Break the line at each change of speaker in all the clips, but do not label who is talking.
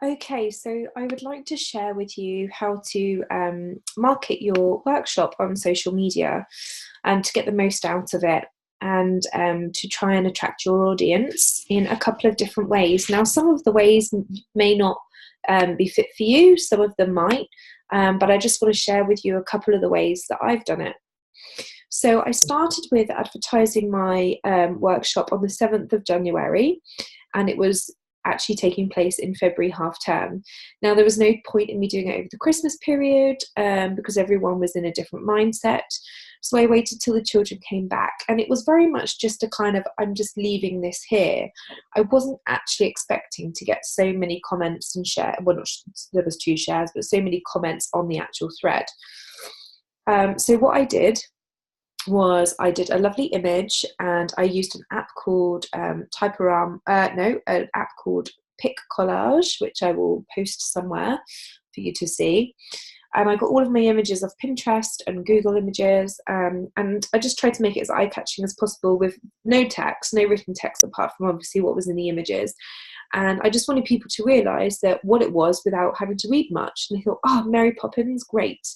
Okay, so I would like to share with you how to market your workshop on social media and to get the most out of it and to try and attract your audience in a couple of different ways. Now, some of the ways may not be fit for you, some of them might, but I just want to share with you a couple of the ways that I've done it. So I started with advertising my workshop on the 7th of January, and it was actually taking place in February half term. Now, there was no point in me doing it over the Christmas period because everyone was in a different mindset. So I waited till the children came back, and it was very much just a kind of, I'm just leaving this here. I wasn't actually expecting to get so many comments and share. Well, there was 2 shares, but so many comments on the actual thread. So what I did was I did a lovely image, and I used an app called an app called Pic Collage, which I will post somewhere for you to see. And I got all of my images off Pinterest and Google Images, and I just tried to make it as eye-catching as possible with no text, no written text apart from obviously what was in the images. And I just wanted people to realise that what it was without having to read much. And they thought, oh, Mary Poppins, great.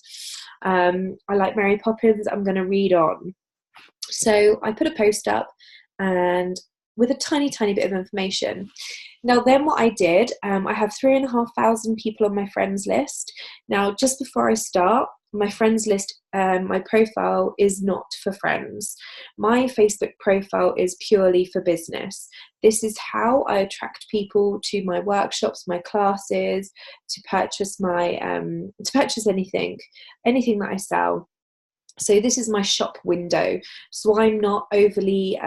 I like Mary Poppins, I'm going to read on. So I put a post up and with a tiny bit of information. Now then what I did, I have 3,500 people on my friends list. Now just before I start, my friends list, my profile is not for friends. My Facebook profile is purely for business. This is how I attract people to my workshops, my classes, to purchase anything that I sell. So this is my shop window. So I'm not overly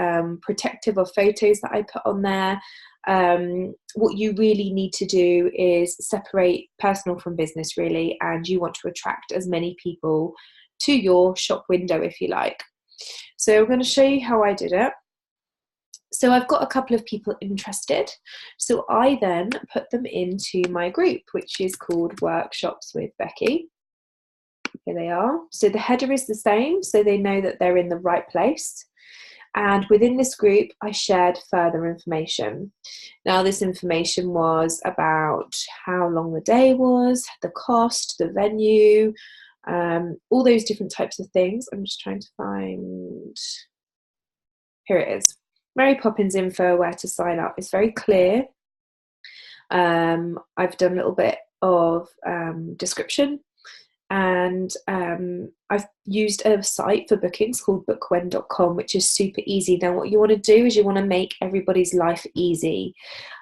protective of photos that I put on there. What you really need to do is separate personal from business, really, and you want to attract as many people to your shop window, if you like. So I'm going to show you how I did it. So I've got a couple of people interested. So I then put them into my group, which is called Workshops with Becky. Here they are. So the header is the same, so they know that they're in the right place. And within this group, I shared further information. Now, this information was about how long the day was, the cost, the venue, all those different types of things. I'm just trying to find, here it is. Mary Poppins info, where to sign up. It's very clear. I've done a little bit of description. And I've used a site for bookings called bookwhen.com, which is super easy. Now, what you want to do is you want to make everybody's life easy.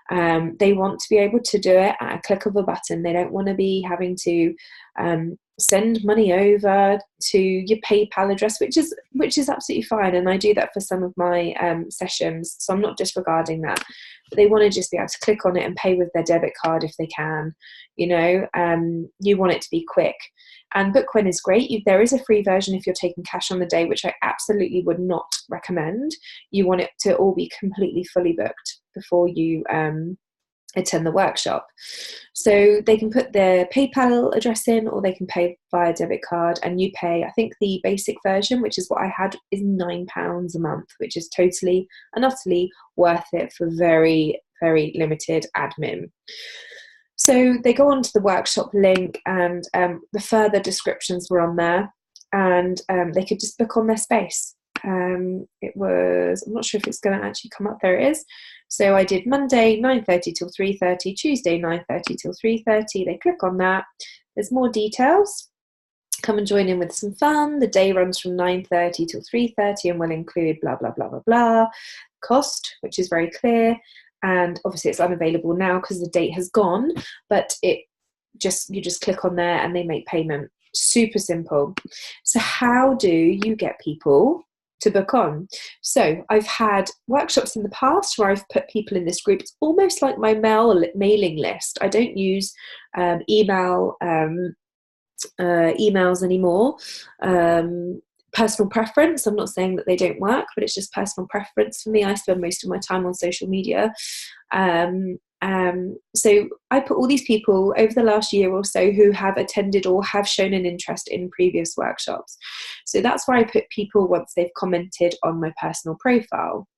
They want to be able to do it at a click of a button. They don't want to be having to send money over to your PayPal address, which is absolutely fine. And I do that for some of my sessions, so I'm not disregarding that. But they want to just be able to click on it and pay with their debit card if they can. You want it to be quick. And Bookwhen is great. There is a free version if you're taking cash on the day, which I absolutely would not recommend. You want it to all be completely fully booked before you attend the workshop. So they can put their PayPal address in, or they can pay via debit card, and you pay, I think the basic version, which is what I had, is £9 a month, which is totally and utterly worth it for very, very limited admin. So they go onto the workshop link, and the further descriptions were on there, and they could just book on their space. I'm not sure if it's going to actually come up. There it is. So I did Monday 9:30 till 3:30, Tuesday 9:30 till 3:30. They click on that. There's more details. Come and join in with some fun. The day runs from 9:30 till 3:30 and will include blah, blah, blah, blah, blah. Cost, which is very clear. And obviously it's unavailable now because the date has gone, but you just click on there and they make payment. Super simple. So how do you get people to book on? So I've had workshops in the past where I've put people in this group. It's almost like my mailing list. I don't use emails anymore. Personal preference. I'm not saying that they don't work, but it's just personal preference for me. I spend most of my time on social media. So I put all these people over the last year or so who have attended or have shown an interest in previous workshops. So that's where I put people once they've commented on my personal profile.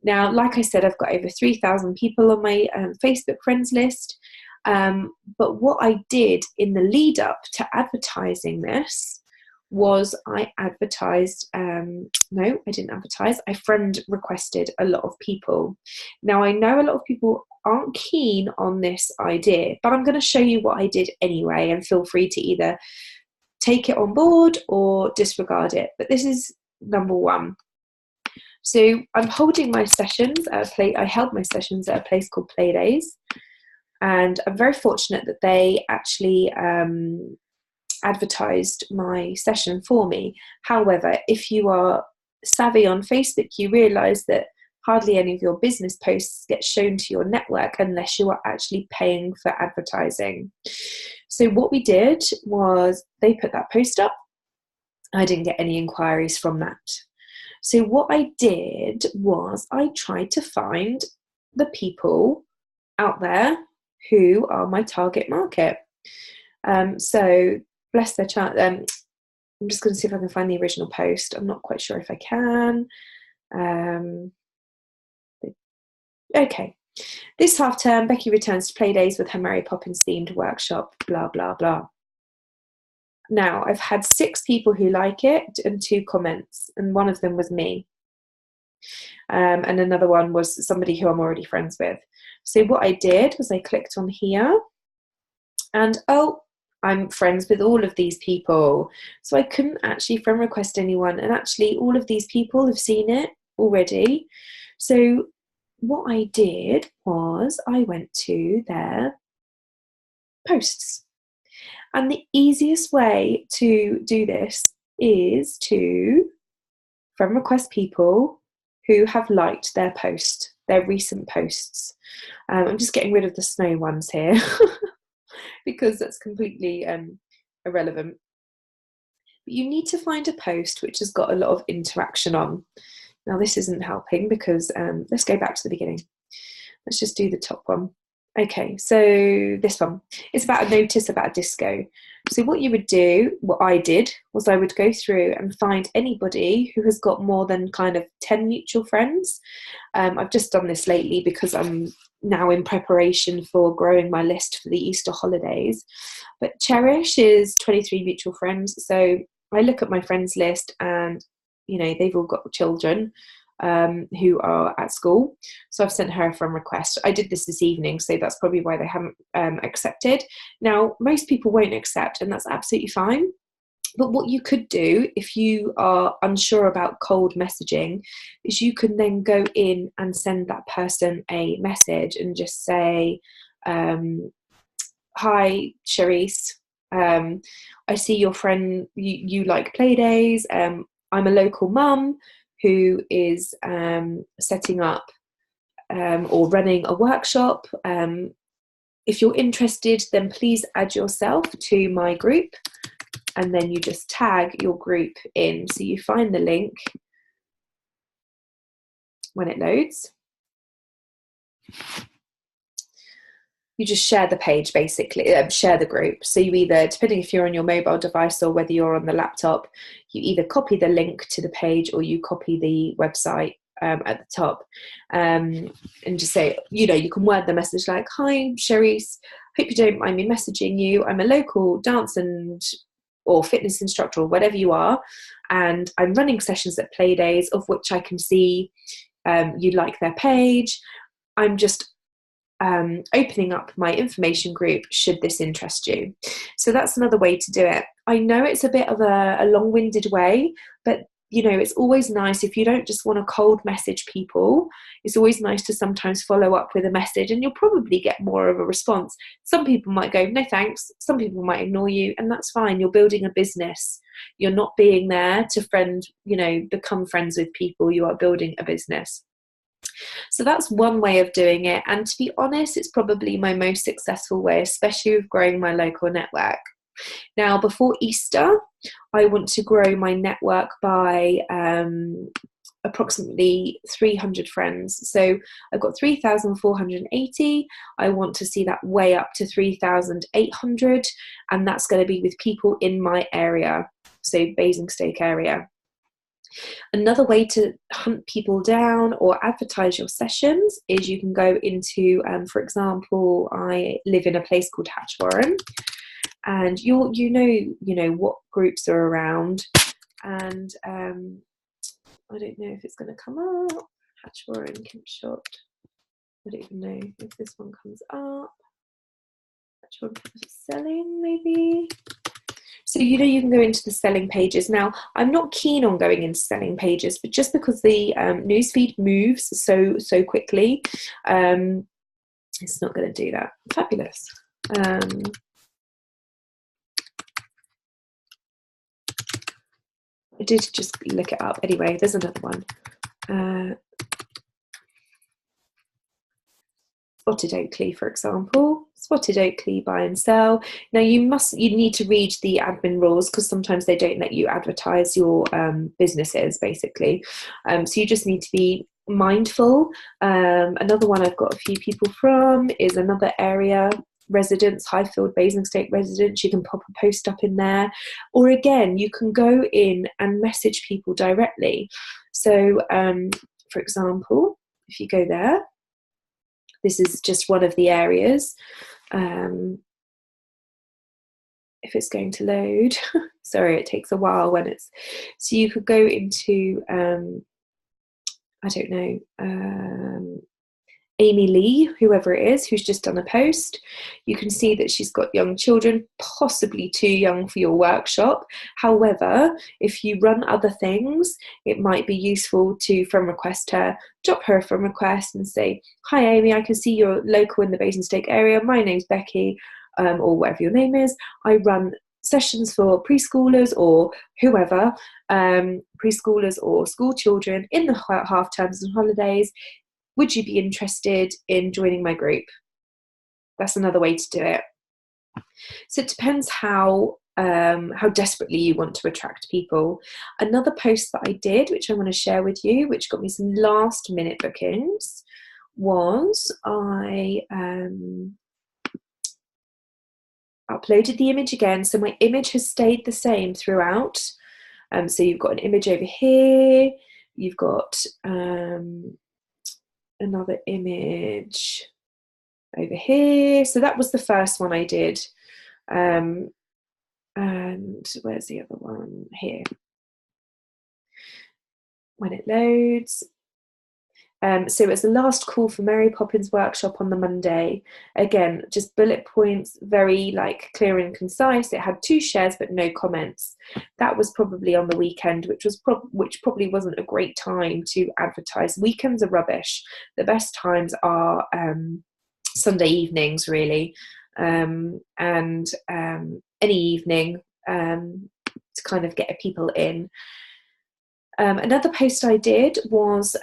Now, like I said, I've got over 3,000 people on my Facebook friends list. But what I did in the lead up to advertising this was I advertised, no, I didn't advertise, I friend requested a lot of people. Now I know a lot of people aren't keen on this idea, but I'm going to show you what I did anyway, and feel free to either take it on board or disregard it. But this is number one. So I'm holding my sessions at I held my sessions at a place called Playdays, and I'm very fortunate that they actually advertised my session for me. However, if you are savvy on Facebook, you realise that hardly any of your business posts get shown to your network unless you are actually paying for advertising. So what we did was they put that post up. I didn't get any inquiries from that. So what I did was I tried to find the people out there who are my target market. So bless their child. I'm just going to see if I can find the original post. I'm not quite sure if I can. Okay. This half term, Becky returns to Playdays with her Mary Poppins themed workshop, blah, blah, blah. Now, I've had 6 people who like it and 2 comments, and one of them was me. And another one was somebody who I'm already friends with. So what I did was I clicked on here, and oh, I'm friends with all of these people. So I couldn't actually friend request anyone, and actually all of these people have seen it already. So what I did was I went to their posts. And the easiest way to do this is to friend request people who have liked their post, their recent posts. I'm just getting rid of the snow ones here because that's completely irrelevant. But you need to find a post which has got a lot of interaction on. Now this isn't helping because let's go back to the beginning. Let's just do the top one. Okay, so this one is about a notice about a disco. So what you would do, what I did, was I would go through and find anybody who has got more than kind of 10 mutual friends. I've just done this lately because I'm now in preparation for growing my list for the Easter holidays. But Cherish is 23 mutual friends. So I look at my friends list and, you know, they've all got children who are at school. So I've sent her a friend request. I did this evening, so that's probably why they haven't accepted. Now, most people won't accept, and that's absolutely fine. But what you could do if you are unsure about cold messaging is you can then go in and send that person a message and just say, hi, Charisse. I see your friend, you like Playdays. I'm a local mum who is setting up or running a workshop. If you're interested, then please add yourself to my group, and then you just tag your group in. So you find the link when it loads. You just share the page, basically, share the group. So you either, depending if you're on your mobile device or whether you're on the laptop, you either copy the link to the page or you copy the website at the top, and just say, you know, you can word the message like, hi, Charisse, hope you don't mind me messaging you. I'm a local dance or fitness instructor or whatever you are, and I'm running sessions at Playdays, of which I can see you like their page. I'm just opening up my information group should this interest you. So that's another way to do it. I know it's a bit of a long-winded way, but you know, it's always nice if you don't just want to cold message people. It's always nice to sometimes follow up with a message, and you'll probably get more of a response. Some people might go, no thanks. Some people might ignore you, and that's fine. You're building a business. You're not being there to become friends with people. You are building a business. So that's one way of doing it. And to be honest, it's probably my most successful way, especially with growing my local network. Now, before Easter, I want to grow my network by approximately 300 friends. So I've got 3,480. I want to see that way up to 3,800. And that's going to be with people in my area, so Basingstoke area. Another way to hunt people down or advertise your sessions is you can go into, for example, I live in a place called Hatchwarren, and you know what groups are around, and I don't know if it's going to come up. Hatchwarren Kempshot. I don't even know if this one comes up. Hatchwarren selling, maybe. So you know you can go into the selling pages. Now, I'm not keen on going into selling pages, but just because the newsfeed moves so quickly, it's not going to do that. Fabulous. I did just look it up. Anyway, there's another one. Spotted Oakley, for example. Spotted Oakley, buy and sell. Now you need to read the admin rules, because sometimes they don't let you advertise your businesses, basically. So you just need to be mindful. Another one I've got a few people from is another area residents, Highfield Basingstoke residents. You can pop a post up in there, or again you can go in and message people directly. So for example, if you go there, this is just one of the areas. If it's going to load, sorry, it takes a while when it's, so you could go into, I don't know, Amy Lee, whoever it is, who's just done a post. You can see that she's got young children, possibly too young for your workshop. However, if you run other things, it might be useful to friend request her, drop her a friend request and say, hi Amy, I can see you're local in the Basingstoke area. My name's Becky, or whatever your name is. I run sessions for preschoolers or whoever, preschoolers or school children in the half terms and holidays. Would you be interested in joining my group? That's another way to do it. So it depends how desperately you want to attract people. Another post that I did, which I want to share with you, which got me some last minute bookings, was I uploaded the image again. So my image has stayed the same throughout. So you've got an image over here. You've got another image over here. So that was the first one I did. And where's the other one? Here. When it loads. So it's the last call for Mary Poppins workshop on the Monday. Again, just bullet points, very like clear and concise. It had 2 shares but no comments. That was probably on the weekend, which probably wasn't a great time to advertise. Weekends are rubbish. The best times are Sunday evenings, really, and any evening to kind of get people in. Another post I did was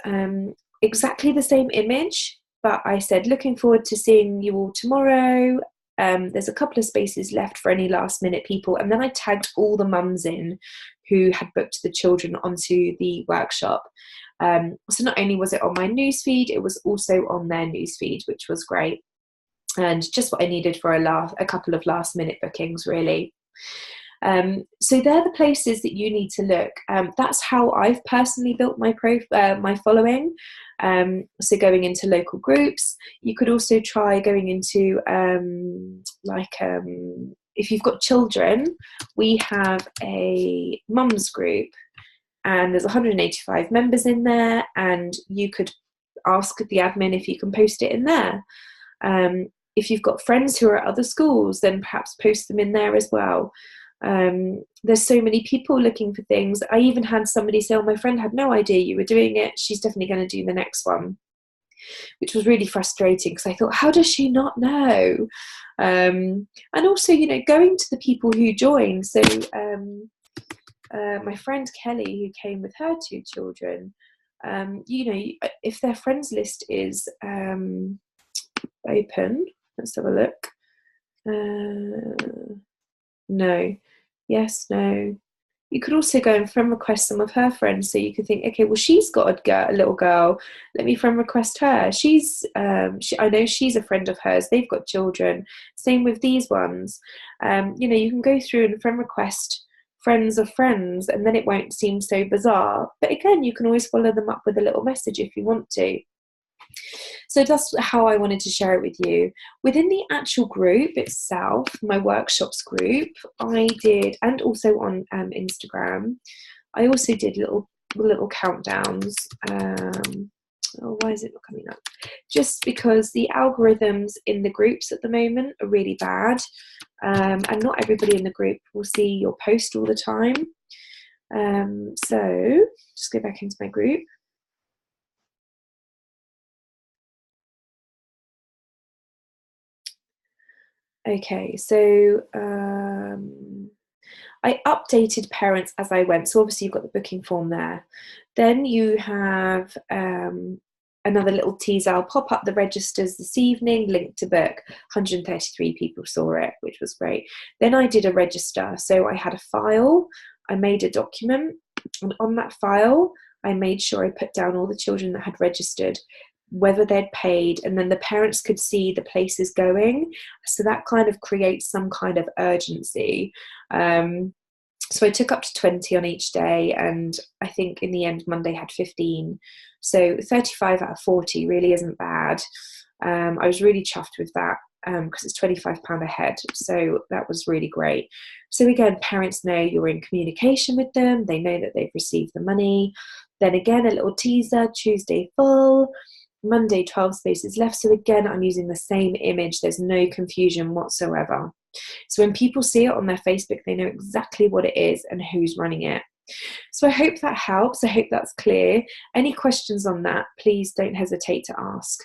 exactly the same image, but I said, looking forward to seeing you all tomorrow. There's a couple of spaces left for any last minute people. And then I tagged all the mums in who had booked the children onto the workshop. So not only was it on my newsfeed, it was also on their newsfeed, which was great. And just what I needed for a couple of last minute bookings, really. So they're the places that you need to look. That's how I've personally built my following. So going into local groups. You could also try going into if you've got children, we have a mums group and there's 185 members in there, and you could ask the admin if you can post it in there. If you've got friends who are at other schools, then perhaps post them in there as well. There's so many people looking for things. I even had somebody say, oh, my friend had no idea you were doing it. She's definitely going to do the next one, which was really frustrating because I thought, how does she not know? And also, you know, going to the people who joined. So my friend Kelly, who came with her 2 children, you know, if their friends list is open, let's have a look. No. Yes, no. You could also go and friend request some of her friends. So you could think, okay, well, she's got a little girl. Let me friend request her. She's, I know she's a friend of hers. They've got children. Same with these ones. You know, you can go through and friend request friends of friends, and then it won't seem so bizarre. But again, you can always follow them up with a little message if you want to. So that's how I wanted to share it with you. Within the actual group itself, my workshops group, I did, and also on Instagram, I also did little countdowns. Oh, why is it not coming up? Just because the algorithms in the groups at the moment are really bad, and not everybody in the group will see your post all the time. So just go back into my group. Okay, so I updated parents as I went. So obviously you've got the booking form there. Then you have another little teaser. I'll pop up the registers this evening, link to book. 133 people saw it, which was great. Then I did a register. So I had a file, I made a document, and on that file, I made sure I put down all the children that had registered, whether they'd paid, and then the parents could see the places going. So that kind of creates some kind of urgency. So I took up to 20 on each day, and I think in the end Monday had 15. So 35 out of 40 really isn't bad. I was really chuffed with that because it's £25 a head. So that was really great. So again, parents know you're in communication with them. They know that they've received the money. Then again, a little teaser, Tuesday full, Monday 12 spaces left. So again, I'm using the same image. There's no confusion whatsoever. So when people see it on their Facebook, they know exactly what it is and who's running it. So I hope that helps. I hope that's clear. Any questions on that, please don't hesitate to ask.